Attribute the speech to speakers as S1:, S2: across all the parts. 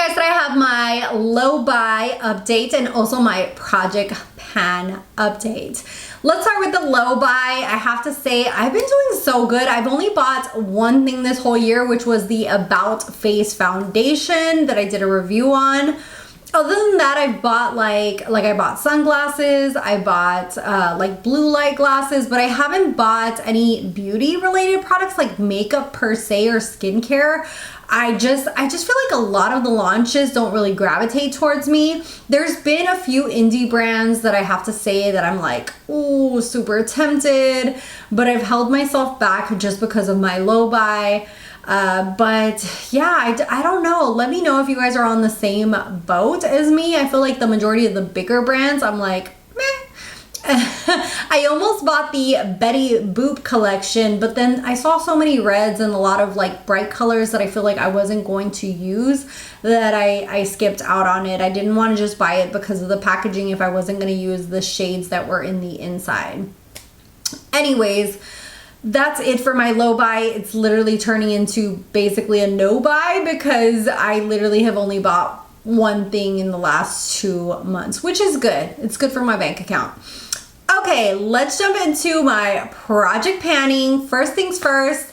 S1: guys, today I have my low buy update and also my project pan update. Let's start with the low buy. I have to say I've been doing so good. I've only bought one thing this whole year, which was the About Face foundation that I did a review on. Other than that, I've bought like I bought sunglasses, I bought like blue light glasses, but I haven't bought any beauty related products like makeup per se or skincare. I just feel like a lot of the launches don't really gravitate towards me. There's been a few indie brands that I have to say that I'm like, ooh, super tempted, but I've held myself back just because of my low buy. But yeah, I don't know. Let me know if you guys are on the same boat as me. I feel like the majority of the bigger brands, I'm like, meh. I almost bought the Betty Boop collection, but then I saw so many reds and a lot of like bright colors that I feel like I wasn't going to use that I skipped out on it. I didn't want to just buy it because of the packaging if I wasn't going to use the shades that were in the inside. Anyways, that's it for my low buy. It's literally turning into basically a no buy because I literally have only bought one thing in the last 2 months, which is good. It's good for my bank account. Okay, let's jump into my project panning. First things first,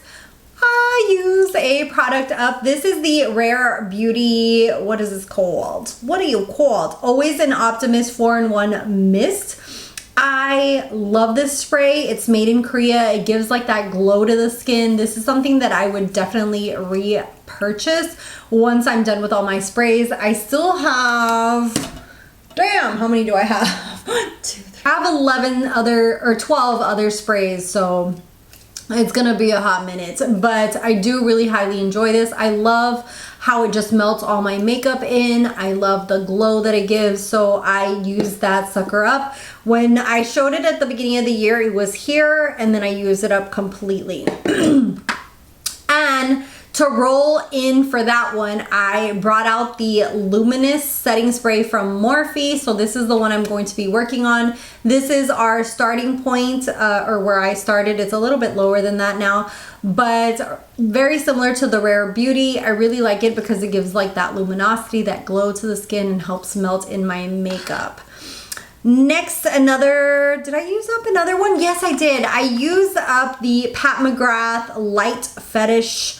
S1: I use a product up. This is the Rare Beauty, what is this called? What are you called? Always an Optimist 4-in-1 Mist. I love this spray. It's made in Korea. It gives like that glow to the skin. This is something that I would definitely repurchase once I'm done with all my sprays. I still have, damn, how many do I have? 1, 2, 3. I have 11 other or 12 other sprays, so it's gonna be a hot minute, but I do really highly enjoy this. I love how it just melts all my makeup in. I love the glow that it gives, so I use that sucker up. When I showed it at the beginning of the year, it was here, and then I used it up completely. And to roll in for that one, I brought out the Luminous setting spray from Morphe. So this is the one I'm going to be working on. This is our starting point, or where I started. It's a little bit lower than that now, but very similar to the Rare Beauty. I really like it because it gives like that luminosity, that glow to the skin, and helps melt in my makeup. Next, did I use up another one? Yes, I did. I used up the Pat McGrath Light Fetish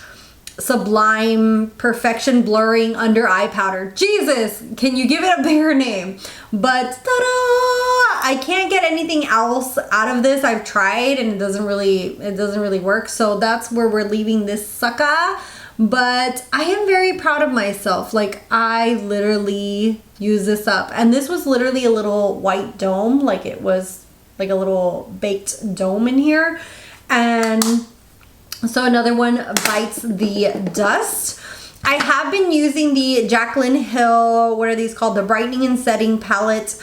S1: Sublime Perfection Blurring Under Eye Powder. Jesus, can you give it a bigger name? But ta-da! I can't get anything else out of this. I've tried and it doesn't really work. So that's where we're leaving this sucker. But I am very proud of myself. Like, I literally use this up. And this was literally a little white dome. Like, it was like a little baked dome in here. And so another one bites the dust. I have been using the Jaclyn Hill, what are these called? The Brightening and Setting palette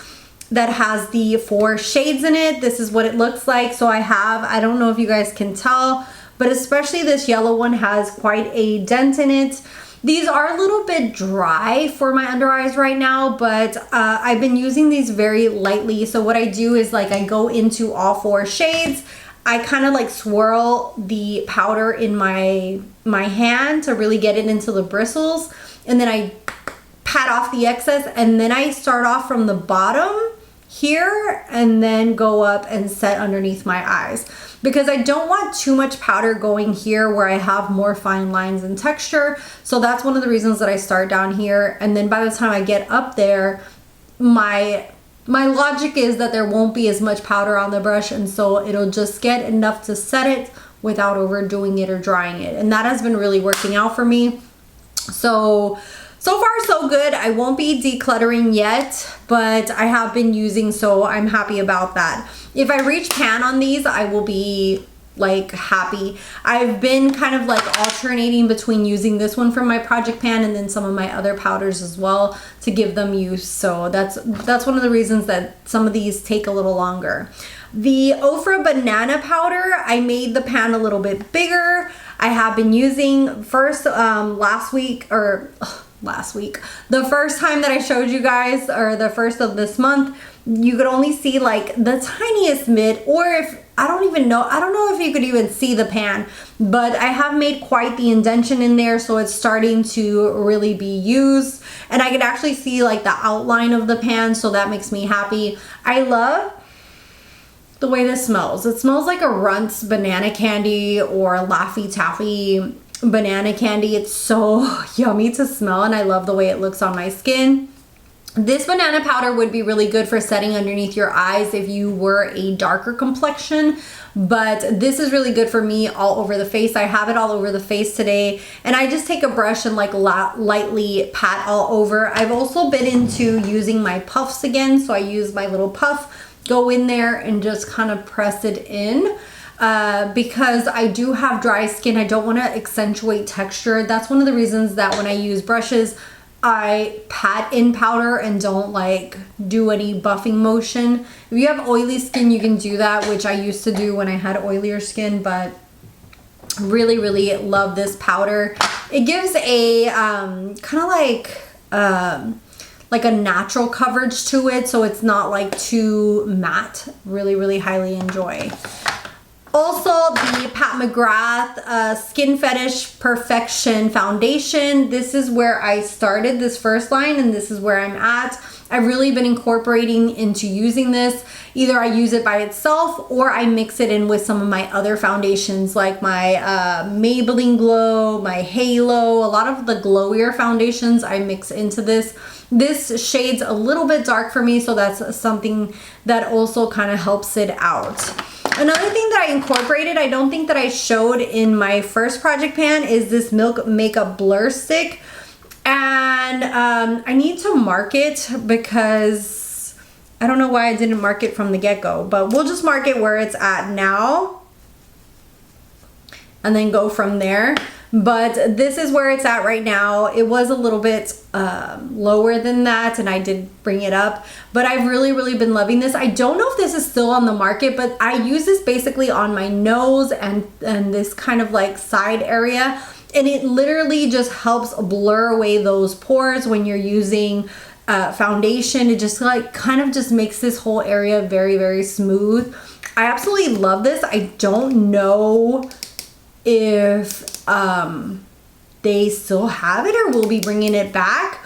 S1: that has the 4 shades in it. This is what it looks like. So I don't know if you guys can tell, but especially this yellow one has quite a dent in it. These are a little bit dry for my under eyes right now, but I've been using these very lightly. So what I do is like I go into all 4 shades. I kind of like swirl the powder in my hand to really get it into the bristles, and then I pat off the excess, and then I start off from the bottom here and then go up and set underneath my eyes, because I don't want too much powder going here where I have more fine lines and texture. So that's one of the reasons that I start down here, and then by the time I get up there, my logic is that there won't be as much powder on the brush, and so it'll just get enough to set it without overdoing it or drying it. And that has been really working out for me. So far so good. I won't be decluttering yet, but I have been using, so I'm happy about that. If I reach pan on these, I will be like happy. I've been kind of like alternating between using this one from my project pan and then some of my other powders as well to give them use. So that's one of the reasons that some of these take a little longer. The Ofra banana powder, I made the pan a little bit bigger. I have been using first last week, the first time that I showed you guys, or the first of this month, you could only see like the tiniest bit, or if I don't know if you could even see the pan, but I have made quite the indentation in there, so it's starting to really be used, and I could actually see like the outline of the pan, so that makes me happy. I love the way this smells. It smells like a Runts banana candy or Laffy Taffy banana candy. It's so yummy to smell, and I love the way it looks on my skin. This banana powder would be really good for setting underneath your eyes if you were a darker complexion, but this is really good for me all over the face. I have it all over the face today, and I just take a brush and like lightly pat all over. I've also been into using my puffs again, so I use my little puff, go in there and just kind of press it in. Because I do have dry skin, I don't want to accentuate texture. That's one of the reasons that when I use brushes, I pat in powder and don't like do any buffing motion. If you have oily skin, you can do that, which I used to do when I had oilier skin, but really, really love this powder. It gives a kind of like a natural coverage to it, so it's not like too matte. Really, really highly enjoy. Also, the Pat McGrath Skin Fetish Perfection Foundation. This is where I started this first line, and this is where I'm at. I've really been incorporating into using this. Either I use it by itself or I mix it in with some of my other foundations, like my Maybelline Glow, my Halo. A lot of the glowier foundations I mix into this. This shade's a little bit dark for me, so that's something that also kind of helps it out. Another thing that I incorporated, I don't think that I showed in my first project pan, is this Milk Makeup Blur Stick. And I need to mark it because I don't know why I didn't mark it from the get-go, but we'll just mark it where it's at now and then go from there. But this is where it's at right now. It was a little bit lower than that, and I did bring it up, but I've really, really been loving this. I don't know if this is still on the market, but I use this basically on my nose and this kind of like side area, and it literally just helps blur away those pores when you're using foundation. It just like kind of just makes this whole area very, very smooth. I absolutely love this. I don't know if they still have it or will be bringing it back,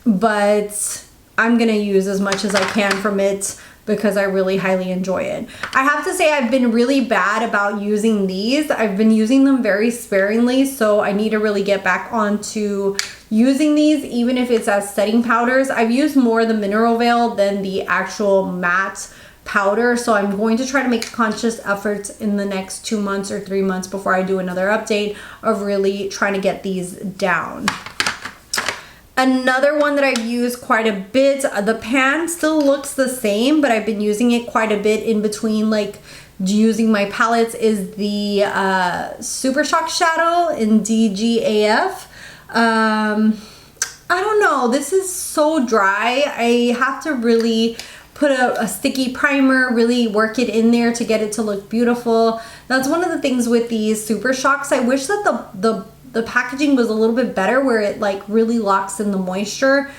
S1: but I'm gonna use as much as I can from it because I really highly enjoy it. I have to say I've been really bad about using these. I've been using them very sparingly, so I need to really get back onto using these, even if it's as setting powders. I've used more the Mineral Veil than the actual matte powder, so I'm going to try to make a conscious effort in the next 2 months or 3 months before I do another update of really trying to get these down. Another one that I've used quite a bit, the pan still looks the same, but I've been using it quite a bit in between like using my palettes, is the Super Shock Shadow in DGAF. I don't know, this is so dry. I have to really put a sticky primer, really work it in there to get it to look beautiful. That's one of the things with these Super Shocks. I wish that the packaging was a little bit better, where it like really locks in the moisture.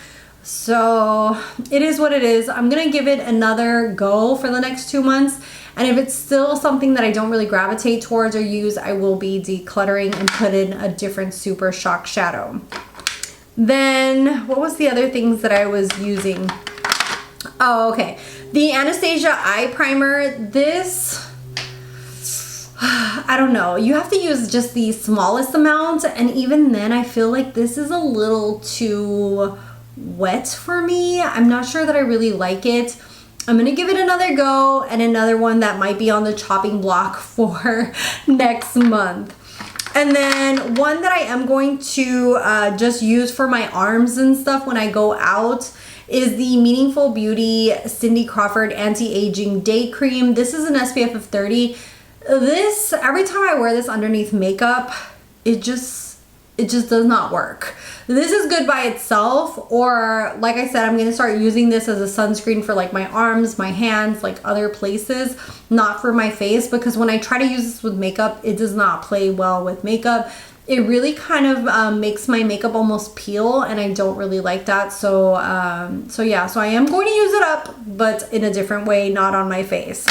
S1: So it is what it is. I'm gonna give it another go for the next 2 months, and if it's still something that I don't really gravitate towards or use, I will be decluttering and put in a different Super Shock shadow. Then what was the other things that I was using? Oh, okay. The Anastasia Eye Primer. This, I don't know. You have to use just the smallest amount, and even then I feel like this is a little too wet for me. I'm not sure that I really like it. I'm gonna give it another go, and another one that might be on the chopping block for next month. And then one that I am going to just use for my arms and stuff when I go out is the Meaningful Beauty Cindy Crawford Anti-Aging Day Cream. This is an SPF of 30. This, every time I wear this underneath makeup, it just does not work. This is good by itself, or like I said, I'm gonna start using this as a sunscreen for like my arms, my hands, like other places, not for my face, because when I try to use this with makeup, it does not play well with makeup. it really kind of makes my makeup almost peel, and I don't really like that. So yeah, so I am going to use it up, but in a different way, not on my face.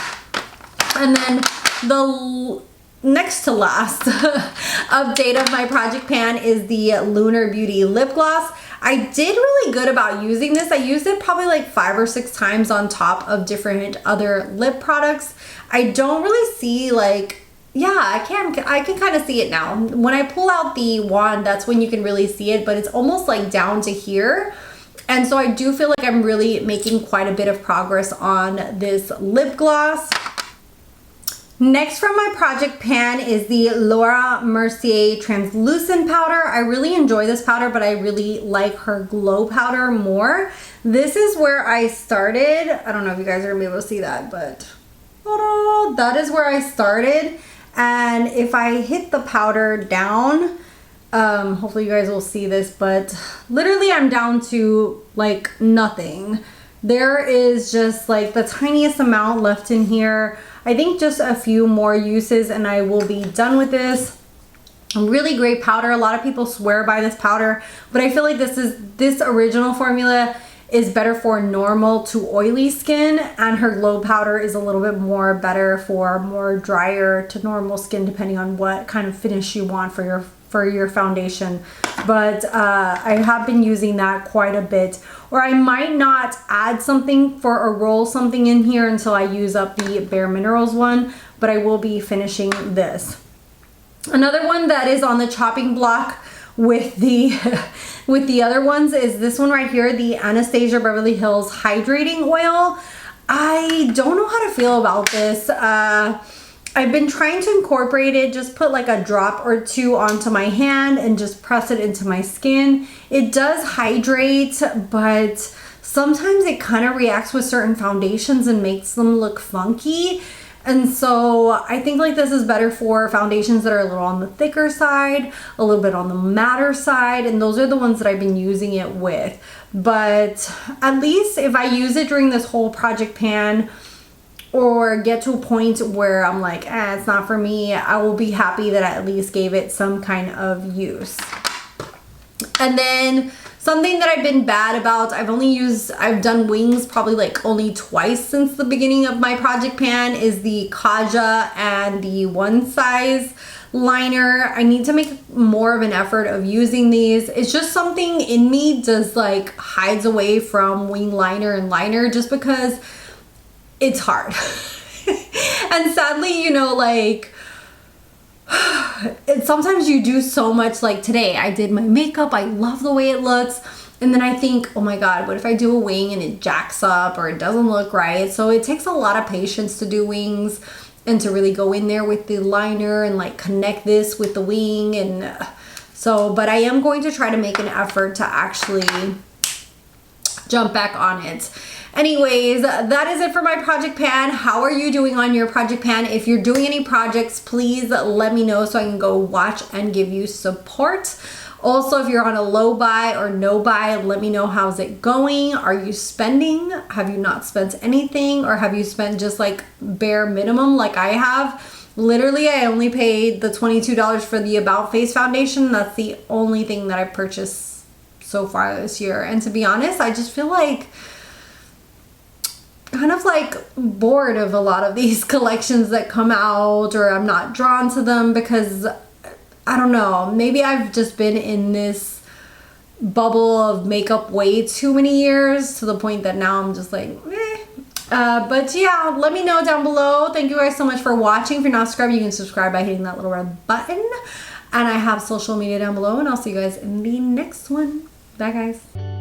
S1: And then the next to last update of my project pan is the Lunar Beauty lip gloss. I did really good about using this. I used it probably like 5 or 6 times on top of different other lip products. I don't really see like, yeah, I can kind of see it now. When I pull out the wand, that's when you can really see it, but it's almost like down to here. And so I do feel like I'm really making quite a bit of progress on this lip gloss. Next from my project pan is the Laura Mercier translucent powder. I really enjoy this powder, but I really like her glow powder more. This is where I started. I don't know if you guys are gonna be able to see that, but ta-da, that is where I started. And if I hit the powder down, hopefully you guys will see this, but literally I'm down to like nothing. There is just like the tiniest amount left in here. I think just a few more uses and I will be done with this. Really great powder. A lot of people swear by this powder, but I feel like this original formula is better for normal to oily skin, and her glow powder is a little bit more better for more drier to normal skin, depending on what kind of finish you want for your foundation. But I have been using that quite a bit, or I might not add something or roll something in here until I use up the Bare Minerals one, but I will be finishing this. Another one that is on the chopping block with the other ones is this one right here, the Anastasia Beverly Hills Hydrating Oil. I don't know how to feel about this. I've been trying to incorporate it, just put like a drop or two onto my hand and just press it into my skin. It does hydrate, but sometimes it kind of reacts with certain foundations and makes them look funky. And so I think like this is better for foundations that are a little on the thicker side, a little bit on the matter side, and those are the ones that I've been using it with. But at least if I use it during this whole project pan, or get to a point where I'm like, it's not for me, I will be happy that I at least gave it some kind of use. And then something that I've been bad about, I've done wings probably like only twice since the beginning of my project pan, is the Kaja and the One Size liner. I need to make more of an effort of using these. It's just something in me just like hides away from wing liner and liner just because it's hard. And sadly, you know, like sometimes you do so much. Like today I did my makeup, I love the way it looks, and then I think, oh my god, what if I do a wing and it jacks up or it doesn't look right? So it takes a lot of patience to do wings and to really go in there with the liner and like connect this with the wing. And so, but I am going to try to make an effort to actually jump back on it. Anyways, that is it for my project pan. How are you doing on your project pan? If you're doing any projects, please let me know so I can go watch and give you support. Also, if you're on a low buy or no buy, let me know how's it going. Are you spending? Have you not spent anything? Or have you spent just like bare minimum like I have? Literally, I only paid the $22 for the About Face foundation. That's the only thing that I purchased so far this year. And to be honest, I just feel like kind of like bored of a lot of these collections that come out, or I'm not drawn to them because I don't know, maybe I've just been in this bubble of makeup way too many years to the point that now I'm just like but yeah, let me know down below. Thank you guys so much for watching. If you're not subscribed, you can subscribe by hitting that little red button, and I have social media down below, and I'll see you guys in the next one. Bye guys.